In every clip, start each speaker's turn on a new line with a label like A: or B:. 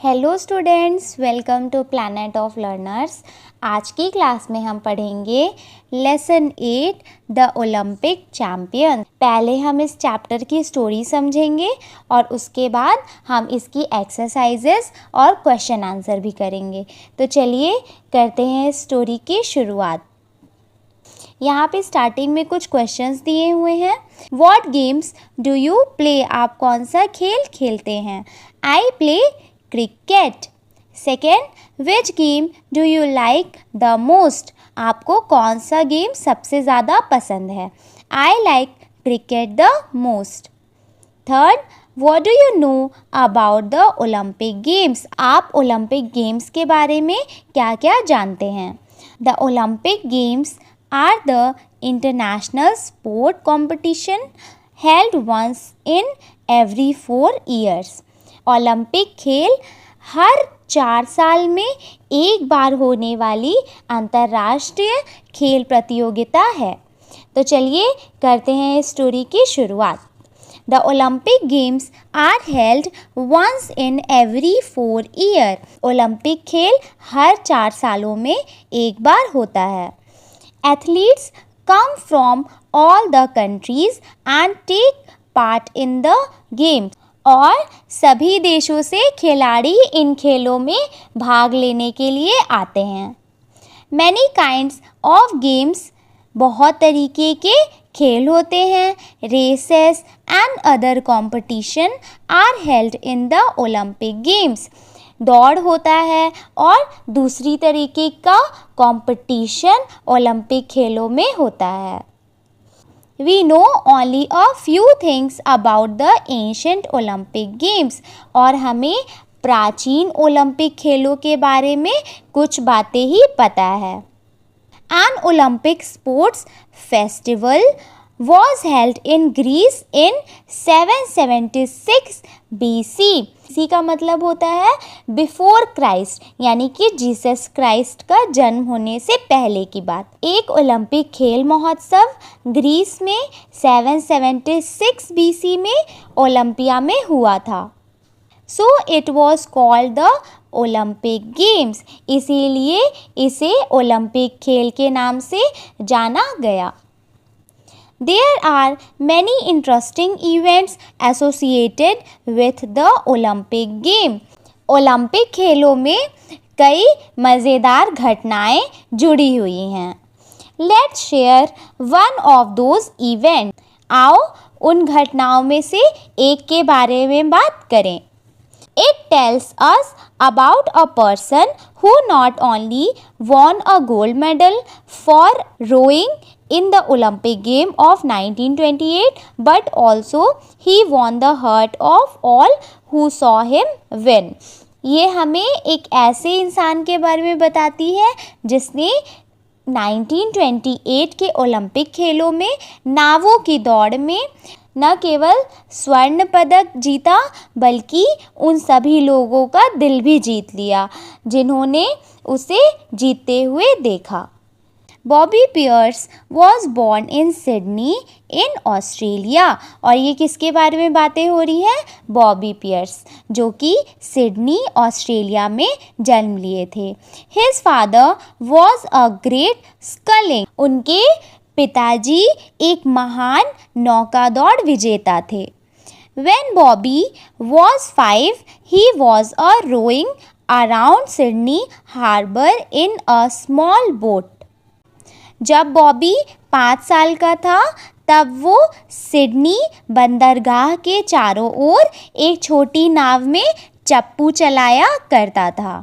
A: Hello students, welcome to planet of learners. आज की class में हम पढ़ेंगे लेसन 8 द ओलंपिक चैम्पियन। पहले हम इस चैप्टर की स्टोरी समझेंगे और उसके बाद हम इसकी एक्सरसाइजेस और क्वेश्चन आंसर भी करेंगे। तो चलिए करते हैं इस स्टोरी की शुरुआत। यहाँ पे स्टार्टिंग में कुछ क्वेश्चंस दिए हुए हैं। What games do you play? आप कौन सा खेल खेलते हैं? I play cricket. Second, which game do you like the most? आपको कौन सा गेम सबसे ज़्यादा पसंद है? I like cricket the most. Third, what do you know about the Olympic games? आप ओलंपिक गेम्स के बारे में क्या क्या जानते हैं? The Olympic games are the international sport competition held once in every 4 years. Olympic खेल हर 4 साल में एक बार होने वाली अंतर्राष्ट्रीय खेल प्रतियोगिता है। तो चलिए करते हैं इस स्टोरी की शुरुआत। The Olympic Games are held once in every 4 years. Olympic खेल हर 4 सालों में एक बार होता है। Athletes come from all the countries and take part in the games. और सभी देशों से खिलाड़ी इन खेलों में भाग लेने के लिए आते हैं। Many kinds of games, बहुत तरीके के खेल होते हैं। Races and other competition are held in the Olympic Games. दौड़ होता है और दूसरी तरीके का कंपटीशन ओलंपिक खेलों में होता है। We know only a few things about the ancient Olympic Games. और हमें प्राचीन ओलंपिक खेलों के बारे में कुछ बातें ही पता है। An Olympic Sports Festival was held in Greece in 776 BC. इसी का मतलब होता है बिफोर क्राइस्ट, यानी कि जीसस क्राइस्ट का जन्म होने से पहले की बात। एक ओलंपिक खेल महोत्सव ग्रीस में 776 BC में ओलंपिया में हुआ था। So it was called the Olympic games. इसीलिए इसे ओलंपिक खेल के नाम से जाना गया। There are many interesting events associated with the Olympic game. Olympic खेलों में कई मज़ेदार घटनाएं जुड़ी हुई हैं। Let's share one of those events. आओ उन घटनाओं में से एक के बारे में बात करें। It tells us about a person who not only won a gold medal for rowing in the Olympic game of 1928, but also he won the heart of all who saw him win. ये हमें एक ऐसे इंसान के बारे में बताती है जिसने 1928 के ओलंपिक खेलों में नावों की दौड़ में न केवल स्वर्ण पदक जीता बल्कि उन सभी लोगों का दिल भी जीत लिया जिन्होंने उसे जीतते हुए देखा। Bobby Pearce was born in Sydney in Australia. और ये किसके बारे में बातें हो रही है? बॉबी पियर्स, जो कि सिडनी ऑस्ट्रेलिया में जन्म लिए थे। His father was a great sculling. उनके पिताजी एक महान नौका दौड़ विजेता थे। When Bobby was 5, he was a rowing around Sydney Harbour in a small boat. जब बॉबी 5 साल का था तब वो सिडनी बंदरगाह के चारों ओर एक छोटी नाव में चप्पू चलाया करता था।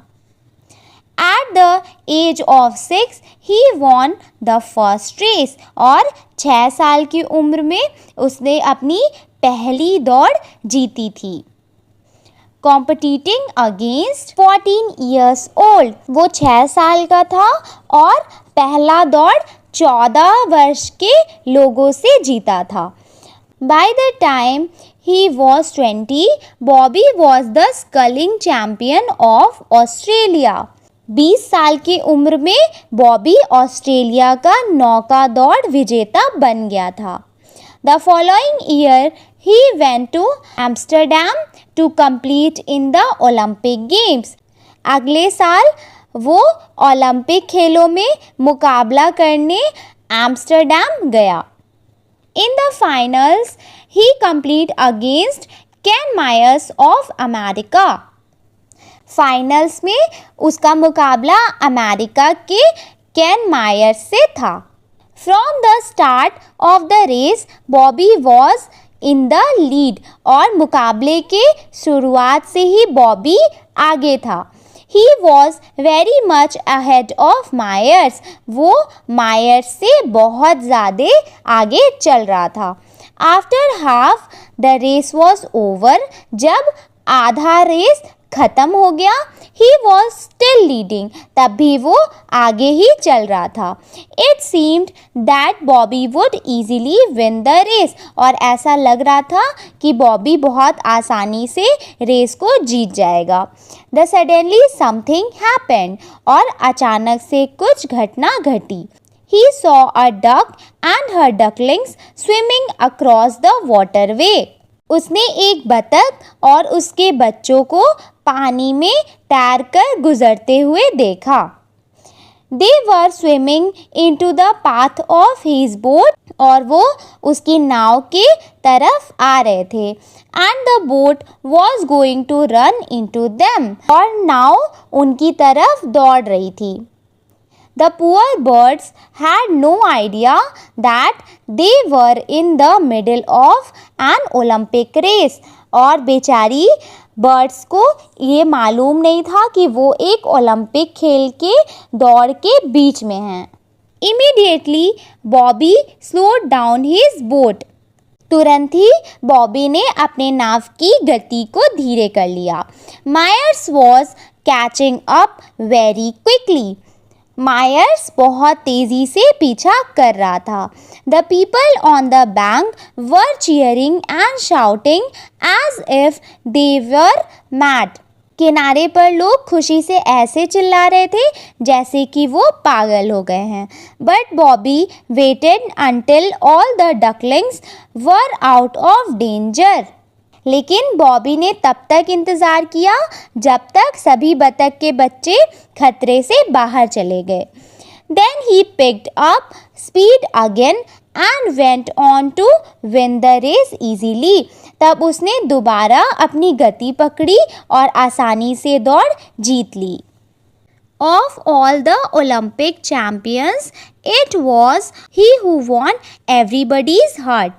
A: At the age of 6, he won the first race. और 6 साल की उम्र में उसने अपनी पहली दौड़ जीती थी। Competing against 14 years old. वो 6 साल का था और पहला दौड़ 14 वर्ष के लोगों से जीता था। By the time he was 20, Bobby was the sculling champion of Australia. 20 साल की उम्र में बॉबी ऑस्ट्रेलिया का नौका दौड़ विजेता बन गया था। The following year he went to Amsterdam to compete in the Olympic Games. अगले साल वो ओलंपिक खेलों में मुकाबला करने एम्स्टर्डम गया. In the finals, he competed against Ken Myers of America. Finals में उसका मुकाबला अमेरिका के केन मायर्स से था. From the start of the race, Bobby was in the lead. और मुकाबले के शुरुआत से ही बॉबी आगे था. He was very much ahead of Myers. वो मायर्स से बहुत ज़्यादा आगे चल रहा था. After half the race was over, जब आधा रेस खत्म हो गया, he was still leading. तब भी वो आगे ही चल रहा था. It seemed that Bobby would easily win the race. और ऐसा लग रहा था कि बॉबी बहुत आसानी से रेस को जीत जाएगा. The suddenly something happened. और अचानक से कुछ घटना घटी. He saw a duck and her ducklings swimming across the waterway. उसने एक बतख और उसके बच्चों को पानी में तैरकर गुजरते हुए देखा. They were swimming into the path of his boat. और वो उसकी नाव के तरफ आ रहे थे. And the boat was going to run into them. और नाव उनकी तरफ दौड़ रही थी. The poor birds had no idea that they were in the middle of an Olympic race. और बेचारी बर्ड्स को ये मालूम नहीं था कि वो एक ओलंपिक खेल के दौड़ के बीच में हैं. Immediately, Bobby slowed down his boat. तुरंत ही बॉबी ने अपने नाव की गति को धीरे कर लिया. Myers was catching up very quickly. Myers बहुत तेज़ी से पीछा कर रहा था. The people on the bank were cheering and shouting as if they were mad. किनारे पर लोग खुशी से ऐसे चिल्ला रहे थे जैसे कि वो पागल हो गए हैं. But Bobby waited until all the ducklings were out of danger. लेकिन बॉबी ने तब तक इंतज़ार किया जब तक सभी बतख के बच्चे खतरे से बाहर चले गए. Then he picked up speed again and went on to win the race easily. तब उसने दोबारा अपनी गति पकड़ी और आसानी से दौड़ जीत ली. Of all the Olympic champions, it was he who won everybody's heart.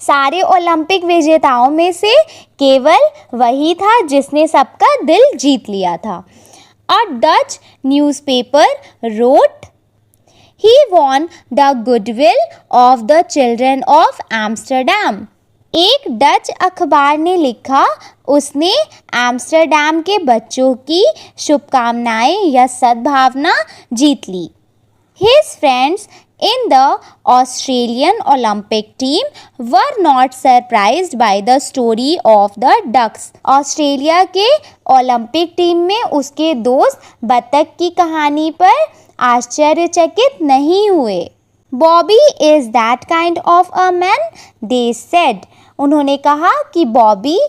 A: सारे ओलंपिक विजेताओं में से केवल वही था जिसने सबका दिल जीत लिया था. A Dutch newspaper wrote, "He won the goodwill of the children of Amsterdam." एक डच अखबार ने लिखा, उसने एम्स्टर्डम के बच्चों की शुभकामनाएं या सद्भावना जीत ली. His friends in the Australian Olympic team were not surprised by the story of the ducks. Australia के ओलंपिक टीम में उसके दोस्त बतख की कहानी पर आश्चर्यचकित नहीं हुए. Bobby is that kind of a man, they said. उन्होंने कहा कि बॉबी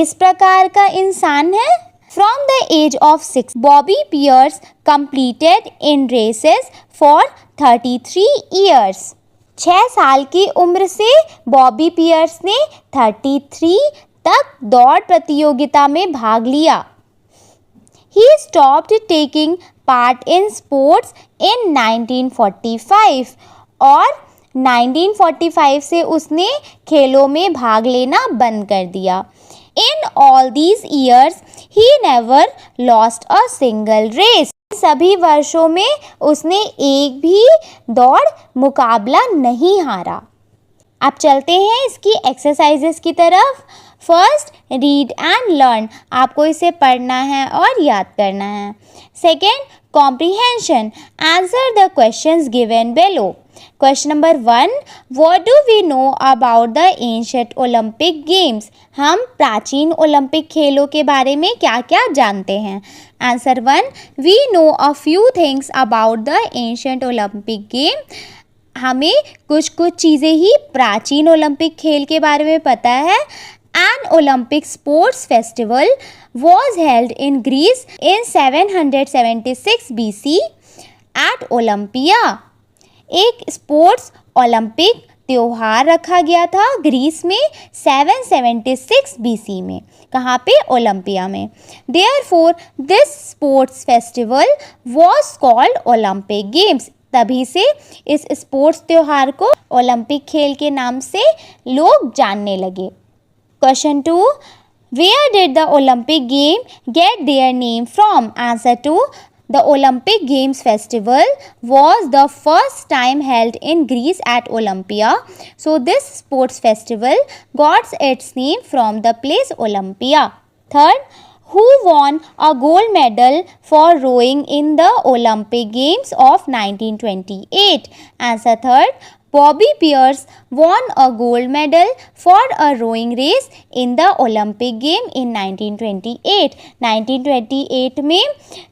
A: इस प्रकार का इंसान है. From the age of 6, Bobby Pierce competed in races for 33 years. 6 साल की उम्र से बॉबी पियर्स ने 33 तक दौड़ प्रतियोगिता में भाग लिया. He stopped taking part in sports in 1945. और 1945 से उसने खेलों में भाग लेना बंद कर दिया. In all these years, he never lost a single race. सभी वर्षों में उसने एक भी दौड़ मुकाबला नहीं हारा. अब चलते हैं इसकी एक्सरसाइजेस की तरफ. First, read and learn. आपको इसे पढ़ना है और याद करना है. Second, comprehension. Answer the questions given below. Question number 1, what do we know about the ancient Olympic games. हम प्राचीन ओलंपिक खेलों के बारे में क्या क्या जानते हैं. Answer 1, we know a few things about the ancient Olympic game. हमें कुछ चीज़ें ही प्राचीन ओलंपिक खेल के बारे में पता है. An Olympic sports festival was held in Greece in 776 BC at Olympia. एक स्पोर्ट्स ओलंपिक त्योहार रखा गया था ग्रीस में 776 BC में. कहाँ पे? ओलंपिया में. Therefore, this sports festival was called Olympic Games. तभी से इस स्पोर्ट्स त्योहार को ओलंपिक खेल के नाम से लोग जानने लगे. Question 2. Where did the Olympic game get their name from? Answer 2. The Olympic Games festival was the first time held in Greece at Olympia. So this sports festival got its name from the place Olympia. Third, who won a gold medal for rowing in the Olympic Games of 1928? Answer third. Bobby Pierce won a gold medal for a rowing race in the Olympic game in 1928. 1928 में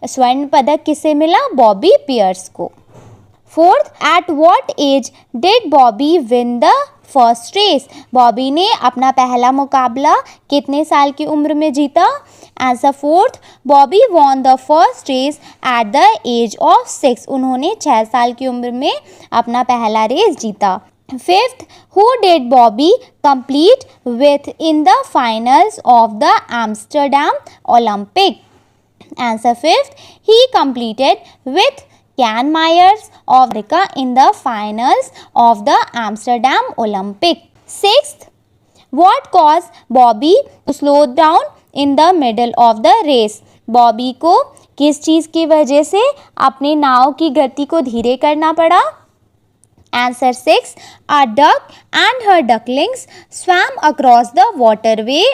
A: स्वर्ण पदक किसे मिला? Bobby Pearce को. Fourth, at what age did Bobby win the first race? Bobby ने अपना पहला मुकाबला कितने साल की उम्र में जीता? Answer fourth, Bobby won the first race at the age of 6. उन्होंने 6 साल की उम्र में अपना पहला रेस जीता. Fifth, who did Bobby complete with in the finals of the Amsterdam Olympic? Answer fifth, he completed with Jan Myers of America in the finals of the Amsterdam Olympic. Sixth, what caused Bobby to slow down in the middle of the race? Bobby को किस चीज़ की वजह से अपने नाव की गति को धीरे करना पड़ा? Answer 6. A duck and her ducklings swam across the waterway.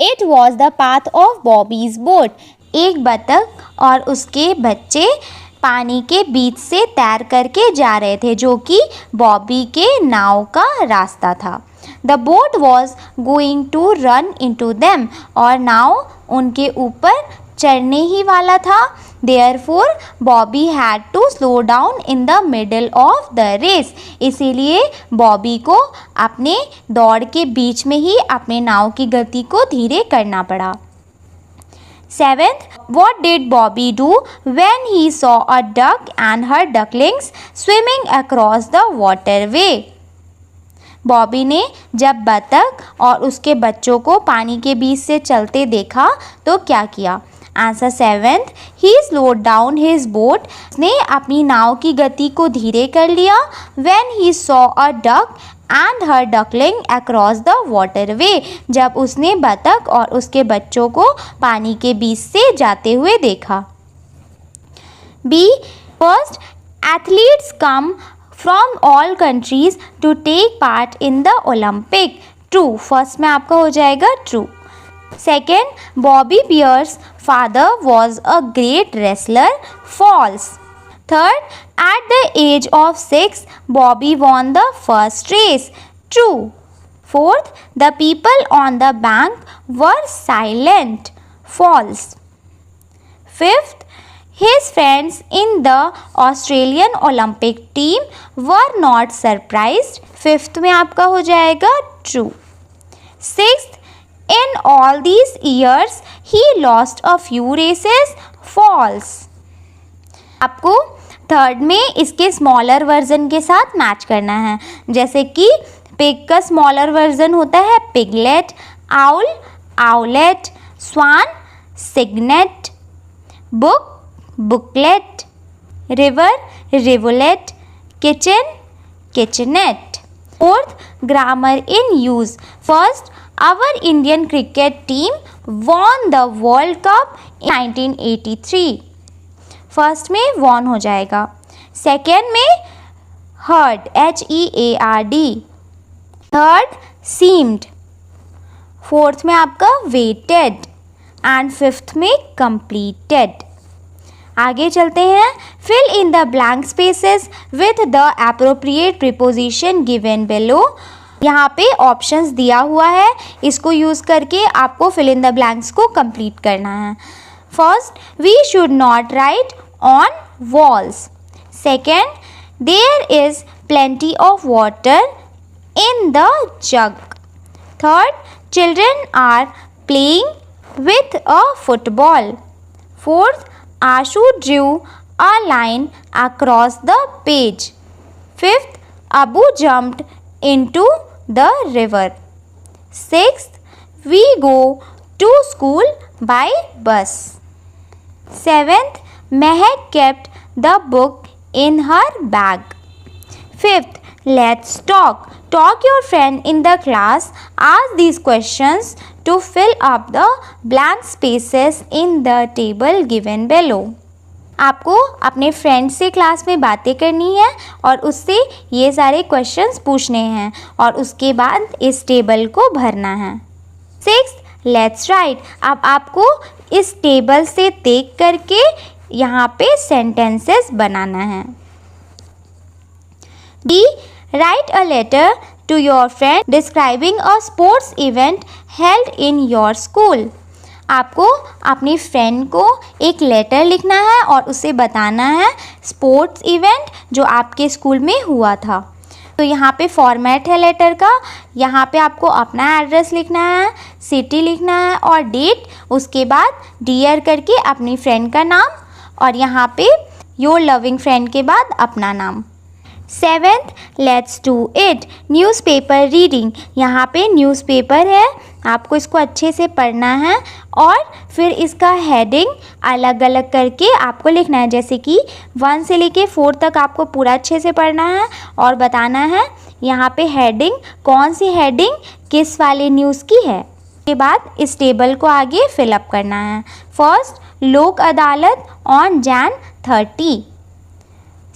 A: It was the path of Bobby's boat. एक बतख और उसके बच्चे पानी के बीच से तैर करके जा रहे थे जो कि बॉबी के नाव का रास्ता था. The boat was going to run into them. और नाव उनके ऊपर चढ़ने ही वाला था. Therefore Bobby had to slow down in the middle of the race. इसीलिए बॉबी को अपने दौड़ के बीच में ही अपने नाव की गति को धीरे करना पड़ा. Seventh, what did Bobby do when he saw a duck and her ducklings swimming across the waterway? Bobby ने जब बतख और उसके बच्चों को पानी के बीच से चलते देखा तो क्या किया? आंसर सेवेंथ, ही स्लोड डाउन हिज बोट. उसने अपनी नाव की गति को धीरे कर लिया. When he saw a duck and her duckling across the waterway. जब उसने बतख और उसके बच्चों को पानी के बीच से जाते हुए देखा. B. First, athletes come from all countries to take part in the Olympic. True. First में आपका हो जाएगा true. Second, Bobby Pierce's father was a great wrestler. False. Third, at the age of 6, Bobby won the first race. True. Fourth, the people on the bank were silent. False. Fifth, his friends in the Australian Olympic team were not surprised. Fifth में आपका हो जाएगा true. Sixth, in all these years, he lost a few races. False. आपको third में इसके smaller version के साथ match करना है. जैसे कि पिग का स्मॉलर वर्जन होता है piglet, owl, owlet, swan, cygnet, book, booklet, river, rivulet, kitchen, kitchenette. Fourth, grammar in use. First, our Indian cricket team won the World Cup in 1983. First में वॉन हो जाएगा. सेकेंड में heard, HEARD. Third, seemed. Fourth में आपका waited and fifth में completed. आगे चलते हैं. Fill in the blank spaces with the appropriate preposition given below. यहाँ पे ऑप्शंस दिया हुआ है, इसको यूज़ करके आपको फिल इन द ब्लैंक्स को कंप्लीट करना है. First, we should not write on walls. Second, there is plenty of water in the jug. Third, Children are playing with a football. Fourth, Ashu drew a line across the page. Fifth, Abu jumped into the river. Sixth, we go to school by bus. Seventh, Mehak kept the book in her bag. Fifth, let's talk. Talk your friend in the class. Ask these questions to fill up the blank spaces in the table given below. आपको अपने friend से class में बातें करनी है और उससे ये सारे क्वेश्चंस पूछने हैं और उसके बाद इस टेबल को भरना है. 6. Let's write. अब आपको इस टेबल से देख करके यहाँ पे सेंटेंसेस बनाना है. B. Write a letter to your friend describing a sports event held in your school. आपको अपनी फ्रेंड को एक लेटर लिखना है और उसे बताना है स्पोर्ट्स इवेंट जो आपके स्कूल में हुआ था. तो यहाँ पे फॉर्मेट है लेटर का. यहाँ पे आपको अपना एड्रेस लिखना है, सिटी लिखना है और डेट. उसके बाद डियर करके अपनी फ्रेंड का नाम और यहाँ पे योर लविंग फ्रेंड के बाद अपना नाम. 7th, let's do it. Newspaper reading. यहाँ पे न्यूज़पेपर है, आपको इसको अच्छे से पढ़ना है और फिर इसका हेडिंग अलग अलग करके आपको लिखना है. जैसे कि 1 से लेके 4 तक आपको पूरा अच्छे से पढ़ना है और बताना है यहाँ पे हेडिंग कौन सी हेडिंग किस वाले न्यूज़ की है. के बाद इस टेबल को आगे फिलअप करना है. फर्स्ट, लोक अदालत on Jan 30.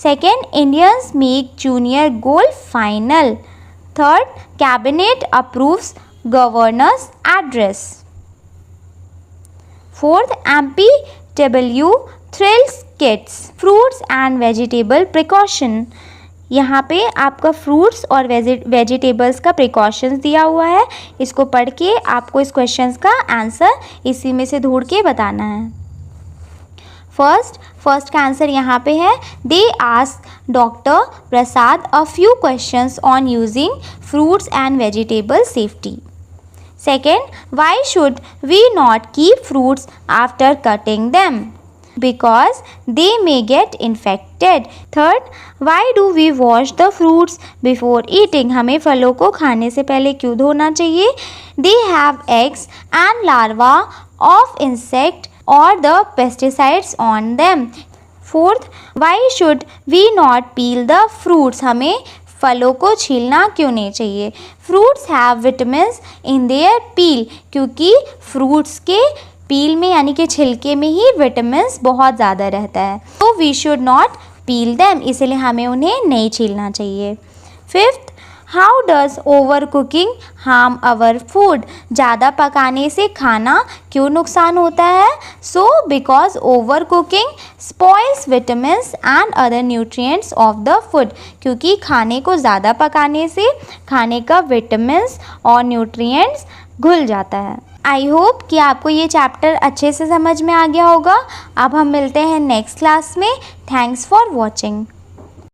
A: Second, Indians make junior golf final. Third, cabinet approves governor's address. Fourth, MPW thrills kids. Fruits and vegetable precaution. यहाँ पे आपका फ्रूट्स और वेजिटेबल्स का प्रिकॉशंस दिया हुआ है. इसको पढ़ के आपको इस क्वेश्चंस का आंसर इसी में से ढूंढ के बताना है. फर्स्ट का आंसर यहाँ पे है. They ask doctor Prasad a few questions on using fruits and vegetable safety. Second, why should we not keep fruits after cutting them? Because they may get infected. Third, why do we wash the fruits before eating? हमें फलों को खाने से पहले क्यों धोना चाहिए? They have eggs and larvae of insect or the pesticides on them. Fourth, why should we not peel the fruits? हमें फलों को छीलना क्यों नहीं चाहिए? Fruits have vitamins in their peel. क्योंकि फ्रूट्स के पील में यानी कि छिलके में ही विटामिन्स बहुत ज़्यादा रहता है. तो we should not peel them, इसलिए हमें उन्हें नहीं छीलना चाहिए. Fifth, how does over cooking harm our food? ज़्यादा पकाने से खाना क्यों नुकसान होता है? So because over cooking spoils vitamins and other nutrients of the food. क्योंकि खाने को ज़्यादा पकाने से खाने का विटामिन्स और न्यूट्रिएंट्स घुल जाता है. आई होप कि आपको ये चैप्टर अच्छे से समझ में आ गया होगा. अब हम मिलते हैं नेक्स्ट क्लास में. Thanks for watching.